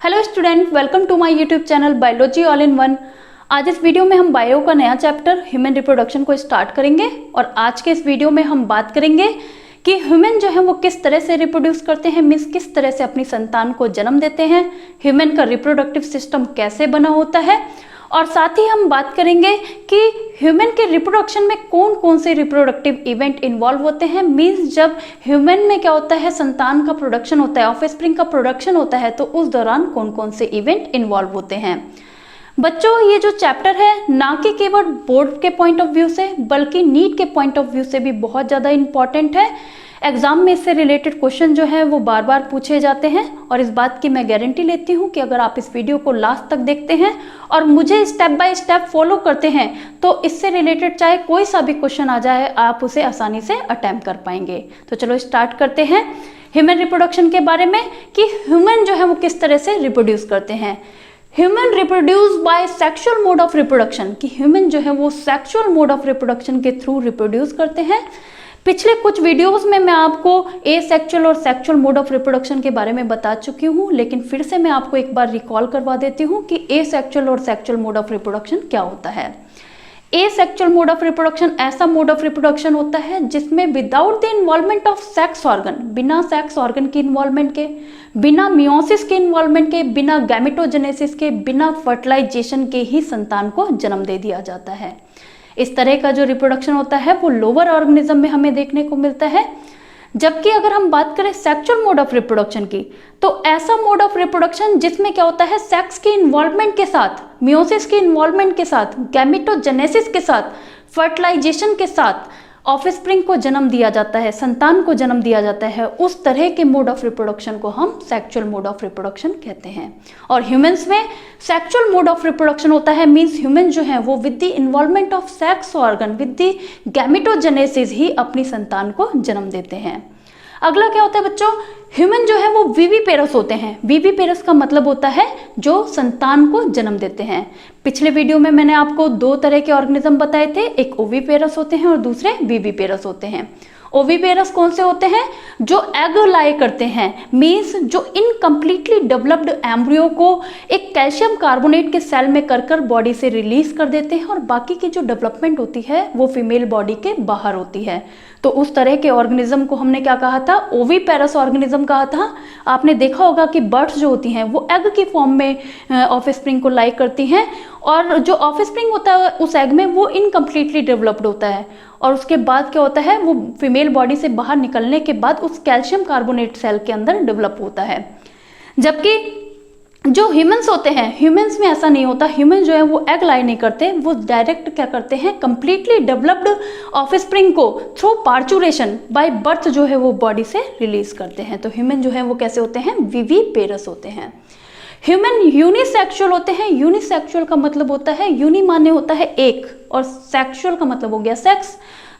Hello student, welcome to my YouTube channel biology all in one. आज इस video में हम बायो का नया चैप्टर ह्यूमन रिप्रोडक्शन को स्टार्ट करेंगे और आज के इस वीडियो में हम बात करेंगे कि ह्यूमन जो है वो किस तरह से रिप्रोड्यूस करते हैं, मीन्स किस तरह से अपनी संतान को जन्म देते हैं, ह्यूमन का रिप्रोडक्टिव सिस्टम कैसे बना होता है और साथ ही हम बात करेंगे कि ह्यूमन के रिप्रोडक्शन में कौन कौन से रिप्रोडक्टिव इवेंट इन्वॉल्व होते हैं। मीन्स जब ह्यूमन में क्या होता है, संतान का प्रोडक्शन होता है, ऑफस्प्रिंग का प्रोडक्शन होता है, तो उस दौरान कौन कौन से इवेंट इन्वॉल्व होते हैं। बच्चों, ये जो चैप्टर है ना कि केवल बोर्ड के पॉइंट ऑफ व्यू से बल्कि नीट के पॉइंट ऑफ व्यू से भी बहुत ज़्यादा इंपॉर्टेंट है। एग्जाम में इससे रिलेटेड क्वेश्चन जो है वो बार बार पूछे जाते हैं और इस बात की मैं गारंटी लेती हूँ कि अगर आप इस वीडियो को लास्ट तक देखते हैं और मुझे स्टेप बाय स्टेप फॉलो करते हैं तो इससे रिलेटेड चाहे कोई सा भी क्वेश्चन आ जाए आप उसे आसानी से अटेम्प्ट कर पाएंगे। तो चलो स्टार्ट करते हैं ह्यूमन रिप्रोडक्शन के बारे में कि ह्यूमन जो है वो किस तरह से रिप्रोड्यूस करते हैं। Human reproduce by sexual mode of reproduction, कि ह्यूमन जो है वो सेक्सुअल मोड ऑफ रिप्रोडक्शन के थ्रू रिप्रोड्यूस करते हैं। पिछले कुछ वीडियोस में मैं आपको एसेक्सुअल और सेक्सुअल मोड ऑफ रिप्रोडक्शन के बारे में बता चुकी हूँ, लेकिन फिर से मैं आपको एक बार रिकॉल करवा देती हूँ कि एसेक्सुअल और सेक्सुअल मोड ऑफ रिप्रोडक्शन क्या होता है। एसेक्सुअल मोड ऑफ रिप्रोडक्शन ऐसा मोड ऑफ रिप्रोडक्शन होता है जिसमें without the involvement of sex organ, बिना सेक्स ऑर्गन के इन्वॉल्वमेंट के, बिना मियोसिस के इन्वॉल्वमेंट के, बिना गैमेटोजेनेसिस के, बिना फर्टिलाइजेशन के ही संतान को जन्म दे दिया जाता है। इस तरह का जो रिप्रोडक्शन होता है वो लोअर ऑर्गेनिज्म में हमें देखने को मिलता है। जबकि अगर हम बात करें सेक्सुअल मोड ऑफ रिप्रोडक्शन की, तो ऐसा मोड ऑफ रिप्रोडक्शन जिसमें क्या होता है, सेक्स के इन्वॉल्वमेंट के साथ, मियोसिस के इन्वॉल्वमेंट के साथ, गैमेटोजेनेसिस के साथ, फर्टिलाइजेशन के साथ ऑफस्प्रिंग को जन्म दिया जाता है, संतान को जन्म दिया जाता है, उस तरह के मोड ऑफ रिप्रोडक्शन को हम सेक्सुअल मोड ऑफ रिप्रोडक्शन कहते हैं। और ह्यूमंस में सेक्सुअल मोड ऑफ रिप्रोडक्शन होता है, मींस ह्यूमन जो है वो with the involvement of sex organ, with the gametogenesis ही अपनी संतान को जन्म देते हैं। अगला क्या होता है बच्चों, ह्यूमन जो है वो विविपेरस होते हैं। विविपेरस का मतलब होता है जो संतान को जन्म देते हैं। पिछले वीडियो में मैंने आपको दो तरह के ऑर्गेनिज्म बताए थे, एक ओविपेरस होते हैं और दूसरे विविपेरस होते हैं। ओविपेरस कौन से होते हैं, जो एग लाए करते हैं, मीन्स जो इनकम्प्लीटली डेवलप्ड एम्ब्रियो को एक कैल्शियम कार्बोनेट के सेल में कर बॉडी से रिलीज कर देते हैं और बाकी की जो डेवलपमेंट होती है वो फीमेल बॉडी के बाहर होती है। तो उस तरह के ऑर्गेनिज्म को हमने क्या कहा था, ओविपेरस ऑर्गेनिज्म कहा था। आपने देखा होगा कि बर्ड्स जो होती हैं वो एग की फॉर्म में ऑफस्प्रिंग को लाई करती हैं और जो ऑफस्प्रिंग होता है उस एग में वो इनकम्प्लीटली डेवलप्ड होता है और उसके बाद क्या होता है, वो फीमेल बॉडी से बाहर निकलने के बाद उस कैल्शियम कार्बोनेट सेल के अंदर डेवलप होता है। जबकि जो ह्यूमंस होते हैं, ह्यूमंस में ऐसा नहीं होता। ह्यूमन जो है वो एग लाई नहीं करते, वो डायरेक्ट क्या करते हैं, कंप्लीटली डेवलप्ड ऑफस्प्रिंग को थ्रू पार्चुरेशन बाय बर्थ जो है वो बॉडी से रिलीज करते हैं। तो ह्यूमन जो है वो कैसे होते हैं, विविपेरस होते हैं। ह्यूमन यूनिसेक्सुअल होते हैं। यूनिसेक्सुअल का मतलब होता है, यूनि माने होता है एक और सेक्सुअल का मतलब हो गया सेक्स।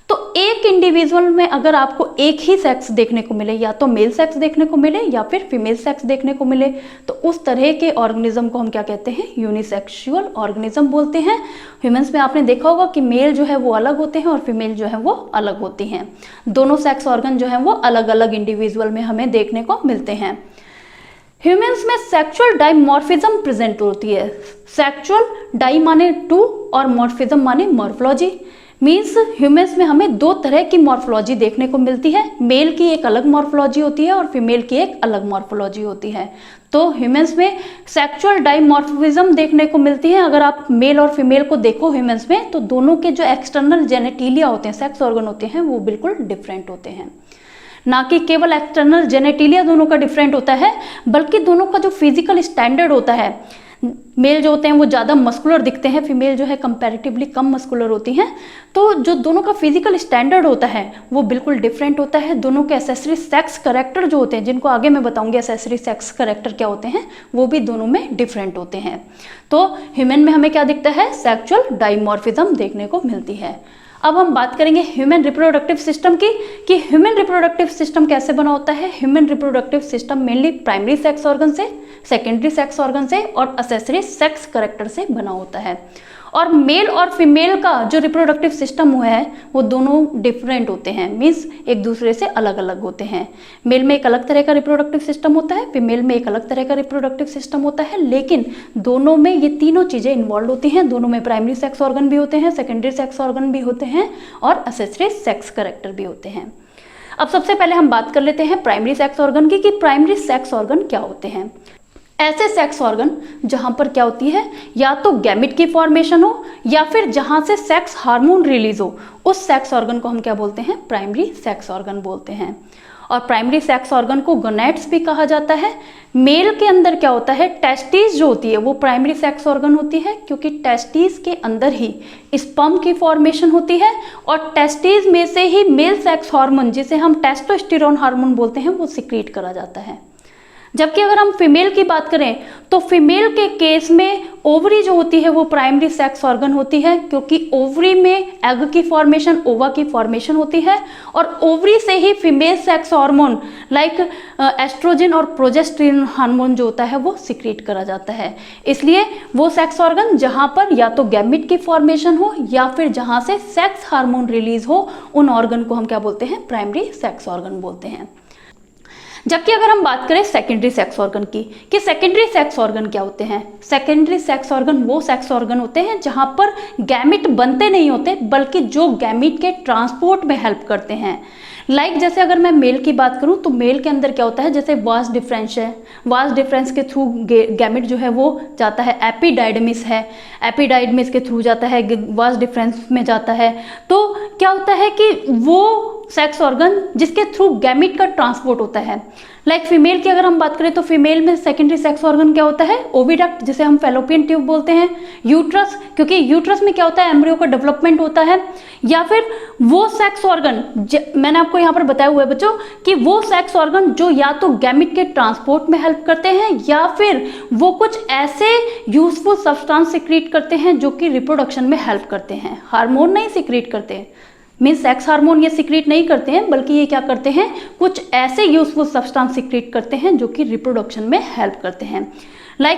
तो एक इंडिविजुअल में अगर आपको एक ही सेक्स देखने को मिले, या तो मेल सेक्स देखने को मिले या फिर फीमेल सेक्स देखने को मिले, तो उस तरह के ऑर्गेनिज्म को हम क्या कहते हैं, यूनिसेक्सुअल ऑर्गेनिज्म बोलते हैं। ह्यूमंस में आपने देखा होगा कि मेल जो है वो अलग होते हैं और फीमेल जो है वो अलग होती हैं। दोनों सेक्स ऑर्गन जो है वो अलग अलग इंडिविजुअल में हमें देखने को मिलते हैं। ह्यूमंस में सेक्सुअल डाइमॉर्फिज्म प्रेजेंट होती है। सेक्सुअल डाई माने टू और मॉर्फिज्म माने मॉर्फोलॉजी। मीन्स ह्यूमंस में हमें दो तरह की मॉर्फोलॉजी देखने को मिलती है। मेल की एक अलग मॉर्फोलॉजी होती है और फीमेल की एक अलग मॉर्फोलॉजी होती है। तो ह्यूमंस में सेक्सुअल डाइमॉर्फिज्म देखने को मिलती है। अगर आप मेल और फीमेल को देखो ह्यूमंस में, तो दोनों के जो एक्सटर्नल जेनेटिलिया होते हैं, सेक्स ऑर्गन होते हैं, वो बिल्कुल डिफरेंट होते हैं। ना कि केवल एक्सटर्नल जेनेटिलिया दोनों का डिफरेंट होता है, बल्कि दोनों का जो फिजिकल स्टैंडर्ड होता है, मेल जो होते हैं वो ज़्यादा मस्कुलर दिखते हैं, फीमेल जो है कंपैरेटिवली कम मस्कुलर होती हैं। तो जो दोनों का फिजिकल स्टैंडर्ड होता है वो बिल्कुल डिफरेंट होता है। दोनों के एसेसरी सेक्स करेक्टर जो होते हैं, जिनको आगे मैं बताऊंगी एसेसरी सेक्स करेक्टर क्या होते हैं, वो भी दोनों में डिफरेंट होते हैं। तो ह्यूमन में हमें क्या दिखता है, सेक्सुअल डाइमॉर्फिज्म देखने को मिलती है। अब हम बात करेंगे ह्यूमन रिप्रोडक्टिव सिस्टम की, कि ह्यूमन रिप्रोडक्टिव सिस्टम कैसे बना होता है। Human reproductive system mainly primary sex organ से, सेकेंडरी सेक्स ऑर्गन से और एसेसरी सेक्स करेक्टर से बना होता है। और मेल और फीमेल का जो रिप्रोडक्टिव सिस्टम है वो दोनों डिफरेंट होते हैं, मीन्स एक दूसरे से अलग अलग होते हैं। मेल में एक अलग तरह का रिप्रोडक्टिव सिस्टम होता है, फीमेल में एक अलग तरह का रिप्रोडक्टिव सिस्टम होता है, लेकिन दोनों में ये तीनों चीज़ें इन्वॉल्व होती हैं। दोनों में प्राइमरी सेक्स ऑर्गन भी होते हैं, सेकेंडरी सेक्स ऑर्गन भी होते हैं और एक्सेसरी सेक्स कैरेक्टर भी होते हैं। अब सबसे पहले हम बात कर लेते हैं प्राइमरी सेक्स ऑर्गन की, कि प्राइमरी सेक्स ऑर्गन क्या होते हैं। ऐसे सेक्स ऑर्गन जहां पर क्या होती है, या तो गैमिट की फॉर्मेशन हो या फिर जहां से सेक्स हार्मोन रिलीज हो, उस सेक्स ऑर्गन को हम क्या बोलते हैं, प्राइमरी सेक्स ऑर्गन बोलते हैं। और प्राइमरी सेक्स ऑर्गन को गोनेड्स भी कहा जाता है। मेल के अंदर क्या होता है, टेस्टिस जो होती है वो प्राइमरी सेक्स ऑर्गन होती है, क्योंकि टेस्टिस के अंदर ही स्पर्म की फॉर्मेशन होती है और टेस्टिस में से ही मेल सेक्स हार्मोन, जिसे हम टेस्टोस्टेरोन हार्मोन बोलते हैं, वो सिक्रीट करा जाता है। जबकि अगर हम फीमेल की बात करें तो फीमेल के केस में ओवरी जो होती है वो प्राइमरी सेक्स ऑर्गन होती है, क्योंकि ओवरी में एग की फॉर्मेशन, ओवा की फॉर्मेशन होती है और ओवरी से ही female sex hormone like oestrogen और प्रोजेस्टेरोन हार्मोन जो होता है वो सिक्रीट करा जाता है। इसलिए वो सेक्स ऑर्गन जहां पर या तो गैमिट की फॉर्मेशन हो या फिर जहां से सेक्स हार्मोन रिलीज हो, उन ऑर्गन को हम क्या बोलते हैं, प्राइमरी सेक्स ऑर्गन बोलते हैं। जबकि अगर हम बात करें सेकेंडरी सेक्स ऑर्गन की, कि सेकेंडरी सेक्स ऑर्गन क्या होते हैं। सेकेंडरी सेक्स ऑर्गन वो सेक्स ऑर्गन होते हैं जहां पर गैमिट बनते नहीं होते, बल्कि जो गैमिट के ट्रांसपोर्ट में हेल्प करते हैं। जैसे अगर मैं मेल की बात करूं तो मेल के अंदर क्या होता है, जैसे वास डिफरेंस है, वास डिफरेंस के थ्रू गैमिट जो है वो जाता है, एपिडाइडमिस है, एपिडाइडमिस के थ्रू जाता है, वास डिफरेंस में जाता है। तो क्या होता है कि वो सेक्स ऑर्गन जिसके थ्रू गैमिट का ट्रांसपोर्ट होता है। फीमेल की अगर हम बात करें तो फीमेल में सेकेंडरी सेक्स ऑर्गन क्या होता है, ओविडक्ट, जिसे हम फैलोपियन ट्यूब बोलते हैं, यूट्रस, क्योंकि यूट्रस में क्या होता है, एम्ब्रियो का डेवलपमेंट होता है, या फिर वो सेक्स ऑर्गन, मैंने आपको यहाँ पर बताया हुआ है बच्चों कि वो सेक्स ऑर्गन जो या तो गैमिट के ट्रांसपोर्ट में हेल्प करते हैं या फिर वो कुछ ऐसे यूजफुल सब्सटेंस सिक्रीट करते हैं जो कि रिप्रोडक्शन में हेल्प करते हैं। हार्मोन नहीं सिक्रीट करते, मीन्स सेक्स हार्मोन ये सिक्रीट नहीं करते हैं, बल्कि ये क्या करते हैं, कुछ ऐसे यूजफुल सब्सटेंस सिक्रीट करते हैं जो कि रिप्रोडक्शन में हेल्प करते हैं।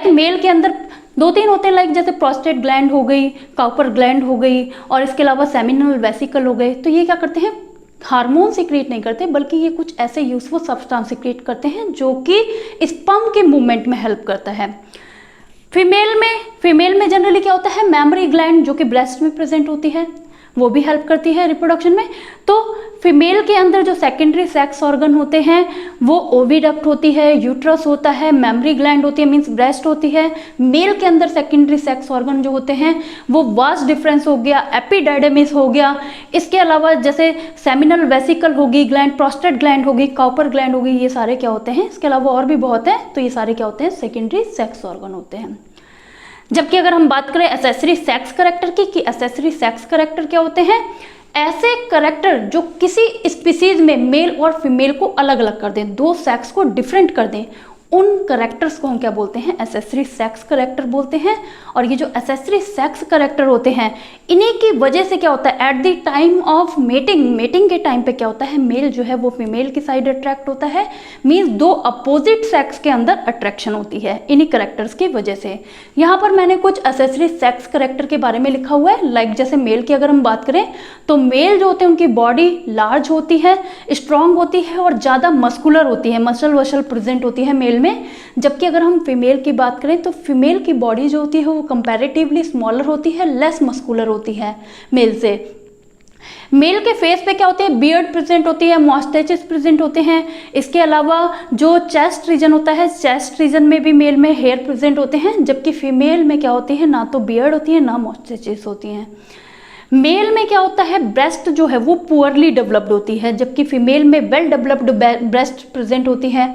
मेल के अंदर 2-3 होते हैं, जैसे प्रोस्टेट ग्लैंड हो गई, काउपर ग्लैंड हो गई और इसके अलावा सेमिनल वेसिकल हो गए। तो ये क्या करते हैं, हार्मोन सिक्रीट नहीं करते, बल्कि ये कुछ ऐसे यूजफुल सब्सटेंस सिक्रीट करते हैं जो कि स्पर्म के मूवमेंट में हेल्प करता है। फीमेल में जनरली क्या होता है, मेमरी ग्लैंड जो कि ब्रेस्ट में प्रेजेंट होती है, वो भी हेल्प करती है रिप्रोडक्शन में। तो फीमेल के अंदर जो सेकेंडरी सेक्स ऑर्गन होते हैं वो ओविडक्ट होती है, यूट्रस होता है, मेमरी ग्लैंड होती है, मींस ब्रेस्ट होती है। मेल के अंदर सेकेंडरी सेक्स ऑर्गन जो होते हैं वो वास डिफरेंस हो गया, एपिडाइडमिस हो गया, इसके अलावा जैसे सेमिनल वेसिकल होगी, ग्लैंड, प्रोस्टेट ग्लैंड होगी, काउपर ग्लैंड होगी, ये सारे क्या होते हैं, इसके अलावा और भी बहुत है, तो ये सारे क्या होते हैं, सेकेंडरी सेक्स ऑर्गन होते हैं। जबकि अगर हम बात करें एक्सेसरी सेक्स कैरेक्टर की, कि एक्सेसरी सेक्स कैरेक्टर क्या होते हैं, ऐसे कैरेक्टर जो किसी स्पीसीज में मेल और फीमेल को अलग अलग कर दें, दो सेक्स को डिफरेंट कर दें, उन कैरेक्टर्स को हम क्या बोलते हैं, एक्सेसरी सेक्स कैरेक्टर बोलते हैं। और ये जो एक्सेसरी सेक्स कैरेक्टर होते हैं, इन्हीं की वजह से क्या होता है, at the time of mating के टाइम पे क्या होता है, मेल जो है वो फीमेल की साइड अट्रैक्ट होता है, मीन्स दो अपोजिट सेक्स के अंदर अट्रैक्शन होती है इन्हीं कैरेक्टर्स की वजह से। यहाँ पर मैंने कुछ एक्सेसरी सेक्स कैरेक्टर के बारे में लिखा हुआ है। जैसे मेल की अगर हम बात करें तो मेल जो होते हैं उनकी बॉडी लार्ज होती है, स्ट्रॉन्ग होती है और ज़्यादा मस्कुलर होती है, मसल वसल प्रेजेंट होती है मेल में। जबकि अगर हम फीमेल की बात करें तो फीमेल की बॉडी जो होती है वो कंपैरेटिवली स्मॉलर होती है, लेस मस्कुलर होती है मेल से। मेल के फेस पे क्या होते हैं, बियर्ड प्रेजेंट होती है, मॉस्टेचेस प्रेजेंट होते हैं। इसके अलावा जो चेस्ट रीजन होता है, चेस्ट रीजन में भी मेल में हेयर प्रेजेंट होते हैं, जबकि फीमेल में क्या होती है, ना तो बियर्ड होती है ना मॉस्टेचेस होती हैं। मेल में क्या होता है, ब्रेस्ट जो है वो पुअरली डेवलप्ड होती है, जबकि फीमेल में वेल डेवलप्ड ब्रेस्ट प्रेजेंट होती है।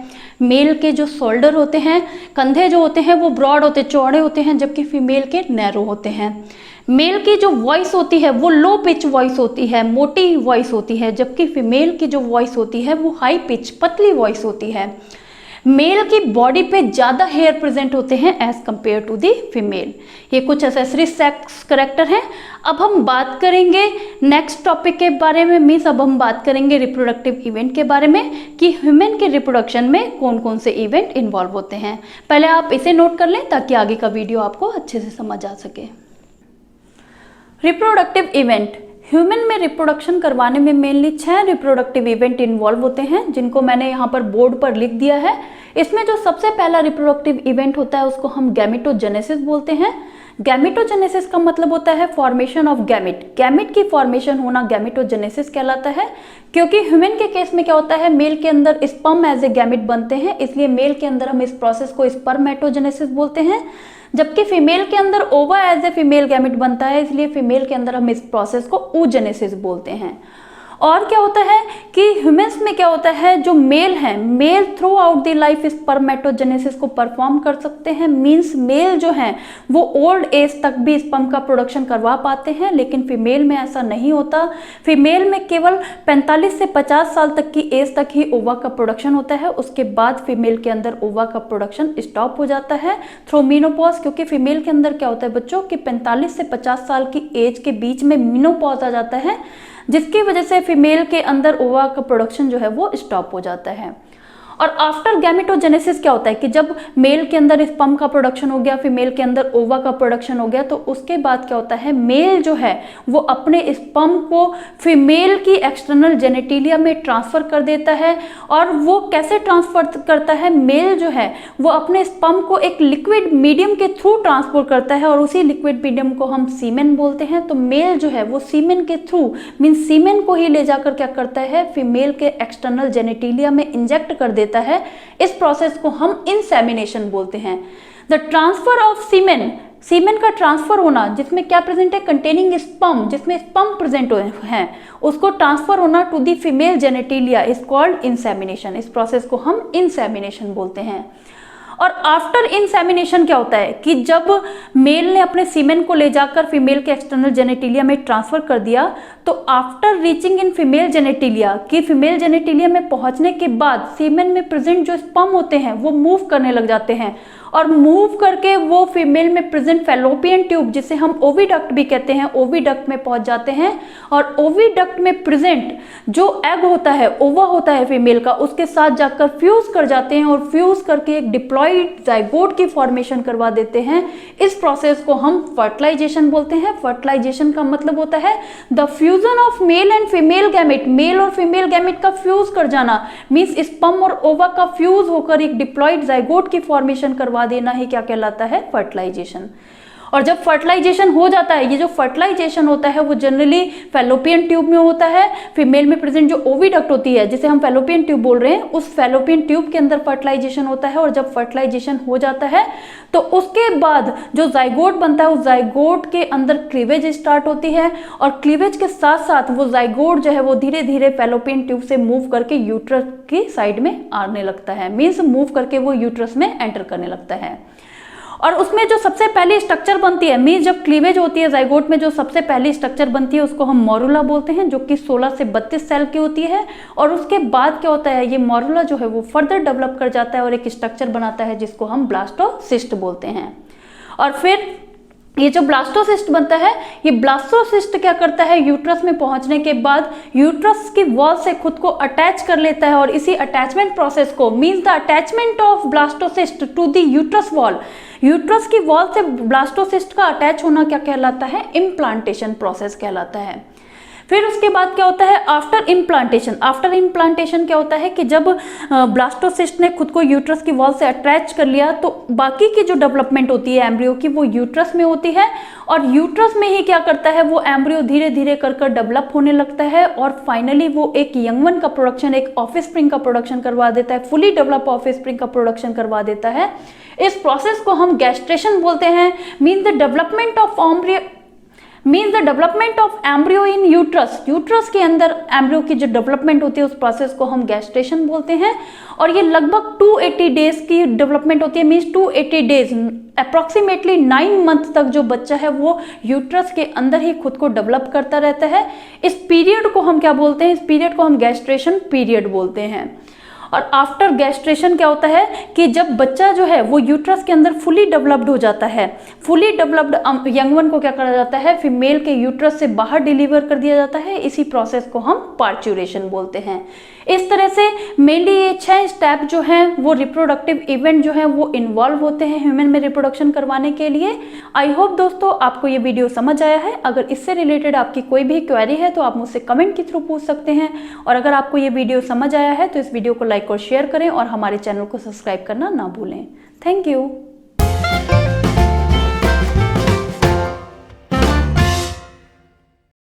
मेल के जो शोल्डर होते हैं, कंधे जो होते हैं वो ब्रॉड होते, चौड़े होते हैं, जबकि फीमेल के नैरो होते हैं। मेल की जो वॉइस होती है वो लो पिच वॉइस होती है, मोटी वॉइस होती है, जबकि फीमेल की जो वॉइस होती है वो हाई पिच पतली वॉइस होती है। मेल की बॉडी पे ज़्यादा हेयर प्रेजेंट होते हैं as compare to the female. ये कुछ एक्सेसरी सेक्स कैरेक्टर हैं। अब हम बात करेंगे नेक्स्ट टॉपिक के बारे में, मीन्स अब हम बात करेंगे रिप्रोडक्टिव इवेंट के बारे में, कि ह्यूमन के रिप्रोडक्शन में कौन कौन से इवेंट इन्वॉल्व होते हैं। पहले आप इसे नोट कर लें ताकि आगे का वीडियो आपको अच्छे से समझ आ सके। रिप्रोडक्टिव इवेंट, ह्यूमन में रिप्रोडक्शन करवाने में मेनली 6 रिप्रोडक्टिव इवेंट इन्वॉल्व होते हैं, जिनको मैंने यहाँ पर बोर्ड पर लिख दिया है। इसमें जो सबसे पहला रिप्रोडक्टिव इवेंट होता है उसको हम गैमेटोजेनेसिस बोलते हैं। गैमेटोजेनेसिस का मतलब होता है फॉर्मेशन ऑफ गैमेट, गैमेट की फॉर्मेशन होना गैमेटोजेनेसिस कहलाता है। क्योंकि ह्यूमन के केस में क्या होता है, मेल के अंदर स्पर्म एज ए गैमेट बनते हैं, इसलिए मेल के अंदर हम इस प्रोसेस को स्पर्मेटोजेनेसिस बोलते हैं। जबकि फीमेल के अंदर ओवा एज ए फीमेल गैमेट बनता है, इसलिए फीमेल के अंदर हम इस प्रोसेस को oogenesis बोलते हैं। और क्या होता है कि ह्यूमंस में क्या होता है, जो मेल है, male throughout the life spermatogenesis को परफॉर्म कर सकते हैं। मींस मेल जो है वो ओल्ड एज तक भी स्पर्म का प्रोडक्शन करवा पाते हैं, लेकिन फीमेल में ऐसा नहीं होता। फीमेल में केवल 45 से 50 साल तक की एज तक ही ओवा का प्रोडक्शन होता है, उसके बाद फीमेल के अंदर ओवा का प्रोडक्शन स्टॉप हो जाता है थ्रू मीनोपॉज। क्योंकि फीमेल के अंदर क्या होता है बच्चों कि 45 से 50 साल की एज के बीच में मीनोपॉज आ जाता है, जिसकी वजह से फीमेल के अंदर ओवा का प्रोडक्शन जो है वो स्टॉप हो जाता है। और आफ्टर गैमेटोजेनेसिस क्या होता है कि जब मेल के अंदर स्पर्म का प्रोडक्शन हो गया, फीमेल के अंदर ओवा का प्रोडक्शन हो गया, तो उसके बाद क्या होता है, मेल जो है वो अपने स्पर्म को फीमेल की एक्सटर्नल जेनेटिलिया में ट्रांसफर कर देता है। और वो कैसे ट्रांसफर करता है, मेल जो है वो अपने स्पर्म को एक लिक्विड मीडियम के थ्रू ट्रांसफर करता है, और उसी लिक्विड मीडियम को हम सीमेन बोलते हैं। तो मेल जो है वो सीमेन के थ्रू, मीन्स सीमेन को ही ले जाकर क्या करता है, फीमेल के एक्सटर्नल जेनेटिलिया में इंजेक्ट कर देता है। इस प्रोसेस को हम इंसेमिनेशन बोलते हैं। The transfer of semen, semen का ट्रांसफर होना, जिसमें क्या प्रेजेंट है, कंटेनिंग स्पर्म, जिसमें स्पर्म प्रेजेंट है, उसको ट्रांसफर होना to the female genitalia is called insemination. इस प्रोसेस को हम इंसेमिनेशन बोलते हैं। और आफ्टर इंसेमिनेशन क्या होता है कि जब मेल ने अपने सीमेन को ले जाकर फीमेल के एक्सटर्नल जेनेटिलिया में ट्रांसफर कर दिया, तो after reaching in female genitalia, कि फीमेल जेनेटिलिया में पहुंचने के बाद सीमेन में प्रेजेंट जो स्पर्म होते हैं वो मूव करने लग जाते हैं, और मूव करके वो फीमेल में प्रेजेंट फैलोपियन ट्यूब, जिसे हम ओविडक्ट भी कहते हैं, ओविडक्ट में पहुंच जाते हैं। और ओविडक्ट में प्रेजेंट जो एग होता है, ओवा होता है फीमेल का, उसके साथ जाकर फ्यूज कर जाते हैं, और फ्यूज करके एक डिप्लॉइड जाइगोट की फॉर्मेशन करवा देते हैं। इस प्रोसेस को हम फर्टिलाइजेशन बोलते हैं। फर्टिलाइजेशन का मतलब होता है the fusion of male and female gamete, male और फीमेल गैमेट का फ्यूज कर जाना, मीन्स स्पर्म और ओवा का फ्यूज होकर एक डिप्लॉइड जाइगोट की फॉर्मेशन करवा देना ही क्या कहलाता है, फर्टिलाइजेशन। और जब फर्टिलाइजेशन हो जाता है, ये जो फर्टिलाइजेशन होता है वो जनरली फैलोपियन ट्यूब में होता है। फीमेल में प्रेजेंट जो ओविडक्ट होती है, जिसे हम फैलोपियन ट्यूब बोल रहे हैं, उस फैलोपियन ट्यूब के अंदर फर्टिलाइजेशन होता है। और जब फर्टिलाइजेशन हो जाता है तो उसके बाद जो जाइगोट बनता है, उस जाइगोट के अंदर क्लीवेज स्टार्ट होती है, और क्लीवेज के साथ साथ वो जाइगोट जो है वो धीरे धीरे फैलोपियन ट्यूब से मूव करके यूट्रस की साइड में आने लगता है, मीन्स मूव करके वो यूट्रस में एंटर करने लगता है। और उसमें जो सबसे पहली स्ट्रक्चर बनती है, मीन्स जब क्लीवेज होती है जाइगोट में, जो सबसे पहली स्ट्रक्चर बनती है उसको हम मॉरुला बोलते हैं, जो कि 16 से 32 सेल की होती है। और उसके बाद क्या होता है, ये मॉरुला जो है वो फर्दर डेवलप कर जाता है और एक स्ट्रक्चर बनाता है जिसको हम ब्लास्टोसिस्ट बोलते हैं। और फिर ये जो ब्लास्टोसिस्ट बनता है, ये ब्लास्टोसिस्ट क्या करता है, यूट्रस में पहुंचने के बाद यूट्रस की वॉल से खुद को अटैच कर लेता है, और इसी अटैचमेंट प्रोसेस को, means the attachment of blastocyst to the uterus wall, uterus की वॉल से ब्लास्टोसिस्ट का अटैच होना क्या कहलाता है, इम्प्लांटेशन प्रोसेस कहलाता है। फिर उसके बाद क्या होता है, आफ्टर इम्प्लांटेशन, आफ्टर इम्प्लांटेशन क्या होता है कि जब ब्लास्टोसिस्ट ने खुद को यूट्रस की वॉल से अटैच कर लिया, तो बाकी की जो डेवलपमेंट होती है एम्ब्रियो की, वो यूट्रस में होती है। और यूट्रस में ही क्या करता है, वो एम्ब्रियो धीरे धीरे कर डेवलप होने लगता है, और फाइनली वो एक यंगवन का प्रोडक्शन, एक ऑफस्प्रिंग का प्रोडक्शन करवा देता है, फुली डेवलप ऑफस्प्रिंग का प्रोडक्शन करवा देता है। इस प्रोसेस को हम गैस्ट्रेशन बोलते हैं, mean the development of embryo, means the development of embryo in uterus, uterus के अंदर एम्ब्रियो की जो डेवलपमेंट होती है उस प्रोसेस को हम गैस्ट्रेशन बोलते हैं। और ये लगभग 280 डेज की डेवलपमेंट होती है, मीन्स 280 डेज, अप्रॉक्सीमेटली 9 मंथ तक जो बच्चा है वो यूट्रस के अंदर ही खुद को डेवलप करता रहता है। इस पीरियड को हम क्या बोलते हैं, इस पीरियड को हम गैस्ट्रेशन पीरियड बोलते हैं। और आफ्टर गैस्ट्रेशन क्या होता है कि जब बच्चा जो है वो यूट्रस के अंदर फुली डेवलप्ड हो जाता है, फुली डेवलप्ड यंग वन को क्या करा जाता है, फीमेल के यूट्रस से बाहर डिलीवर कर दिया जाता है। इसी प्रोसेस को हम पार्चुरेशन बोलते हैं। इस तरह से मेनली ये 6 स्टेप जो हैं वो रिप्रोडक्टिव इवेंट जो है वो इन्वॉल्व होते हैं ह्यूमन में रिप्रोडक्शन करवाने के लिए। आई होप दोस्तों आपको ये वीडियो समझ आया है। अगर इससे रिलेटेड आपकी कोई भी क्वेरी है तो आप मुझसे कमेंट के थ्रू पूछ सकते हैं, और अगर आपको ये वीडियो समझ आया है तो इस वीडियो को लाइक और शेयर करें और हमारे चैनल को सब्सक्राइब करना ना भूलें। Thank you.